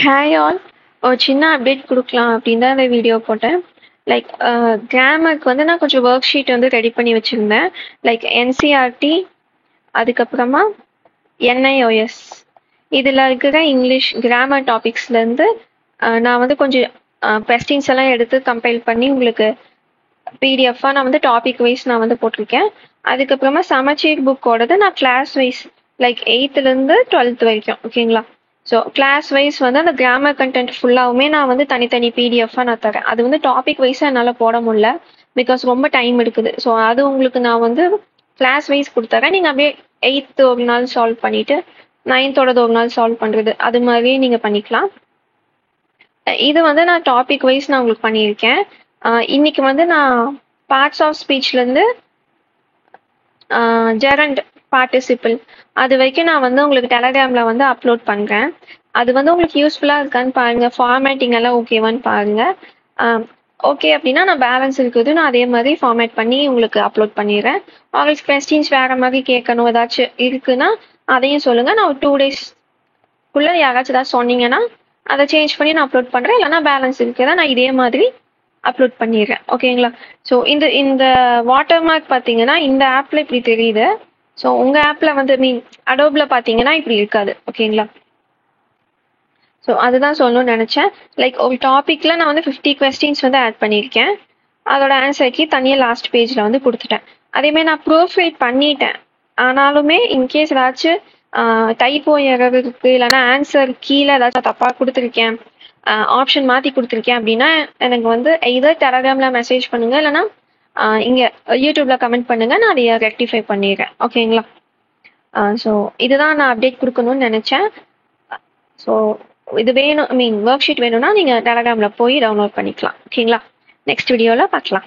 Hi all. ஒரு சின்ன update குடுக்கலாம் அப்படின்னு தான் இந்த வீடியோ போட்டேன். லைக் கிராமருக்கு வந்து நான் கொஞ்சம் ஒர்க் ஷீட் வந்து ரெடி பண்ணி வச்சிருந்தேன். லைக் என்சிஆர்டி, அதுக்கப்புறமா என்ஐஓஎஸ் இதில் இருக்கிற இங்கிலீஷ் கிராமர் டாபிக்ஸ்லேருந்து நான் வந்து கொஞ்சம் கொஸ்டின்ஸ் எல்லாம் எடுத்து கம்பைல் பண்ணி உங்களுக்கு பிடிஎஃபாக நான் வந்து டாபிக் வைஸ் நான் வந்து போட்டிருக்கேன். அதுக்கப்புறமா சமச்சீர் புக்கோடது நான் கிளாஸ் வைஸ் லைக் 8th-லேருந்து 12th வரைக்கும், ஓகேங்களா? ஸோ கிளாஸ் வைஸ் வந்து அந்த கிராமர் கண்டென்ட் ஃபுல்லாகவுமே நான் வந்து தனித்தனி பிடிஎஃபாக நான் தரேன். அது வந்து டாபிக் வைஸாக என்னால் போட முடியல, பிகாஸ் ரொம்ப டைம் எடுக்குது. ஸோ அது உங்களுக்கு நான் வந்து கிளாஸ் வைஸ் கொடுத்துறேன். நீங்கள் அப்படியே 8th ஒரு நாள் சால்வ் பண்ணிவிட்டு 9th-ஓடது ஒரு நாள் சால்வ் பண்ணுறது, அது மாதிரியே நீங்கள் பண்ணிக்கலாம். இது வந்து நான் டாபிக் வைஸ் நான் உங்களுக்கு பண்ணியிருக்கேன். இன்னைக்கு வந்து நான் பார்ட்ஸ் ஆஃப் ஸ்பீச்லேருந்து ஜெரண்ட் பார்ட்டிசிபிள் அது வரைக்கும் நான் வந்து உங்களுக்கு டெலகிராமில் வந்து அப்லோட் பண்ணுறேன். அது வந்து உங்களுக்கு யூஸ்ஃபுல்லாக இருக்கான்னு பாருங்கள், ஃபார்மேட்டிங் எல்லாம் ஓகேவான்னு பாருங்கள். ஓகே அப்படின்னா நான் பேலன்ஸ் இருக்குது நான் அதே மாதிரி ஃபார்மேட் பண்ணி உங்களுக்கு அப்லோட் பண்ணிடுறேன். உங்களுக்கு கொஸ்டின்ஸ் வேறு மாதிரி கேட்கணும் ஏதாச்சும் இருக்குன்னா அதையும் சொல்லுங்கள். நான் ஒரு 2 daysக்குள்ளே யாராச்சும் ஏதாச்சும் சொன்னீங்கன்னா அதை சேஞ்ச் பண்ணி நான் அப்லோட் பண்ணுறேன். இல்லைனா பேலன்ஸ் இருக்குதா நான் இதே மாதிரி அப்லோட் பண்ணிடுறேன், ஓகேங்களா? ஸோ இந்த வாட்டர் மார்க் பார்த்தீங்கன்னா இந்த ஆப்பில் இப்படி தெரியுது. ஸோ உங்கள் ஆப்பில் வந்து அடோபில் பார்த்தீங்கன்னா இப்படி இருக்காது, ஓகேங்களா? ஸோ அதுதான் சொல்லணும்னு நினச்சேன். லைக் ஒரு டாப்பிக்கில் நான் வந்து 50 கொஸ்டின்ஸ் வந்து ஆட் பண்ணியிருக்கேன். அதோட ஆன்சருக்கு தனியாக லாஸ்ட் பேஜில் வந்து கொடுத்துட்டேன். அதேமாதிரி நான் ப்ரூஃப் ரீட் பண்ணிட்டேன். ஆனாலுமே இன்கேஸ் ஏதாச்சும் டைப்போ எரர் இருக்குது, இல்லைனா ஆன்சர் கீழே ஏதாச்சும் தப்பாக கொடுத்துருக்கேன், ஆப்ஷன் மாற்றி கொடுத்துருக்கேன் அப்படின்னா எனக்கு வந்து எதர் டெலகிராமில் மெசேஜ் பண்ணுங்கள், இல்லைனா இங்கே யூடியூப்பில் கமெண்ட் பண்ணுங்கள், நான் அதை ரெக்டிஃபை பண்ணிடுறேன், ஓகேங்களா? ஸோ இதுதான் நான் அப்டேட் கொடுக்கணும்னு நினச்சேன். ஸோ இது வேணும், ஒர்க் ஷீட் வேணும்னா நீங்கள் டெலகிராமில் போய் டவுன்லோட் பண்ணிக்கலாம், ஓகேங்களா? நெக்ஸ்ட் வீடியோவில் பார்க்கலாம்.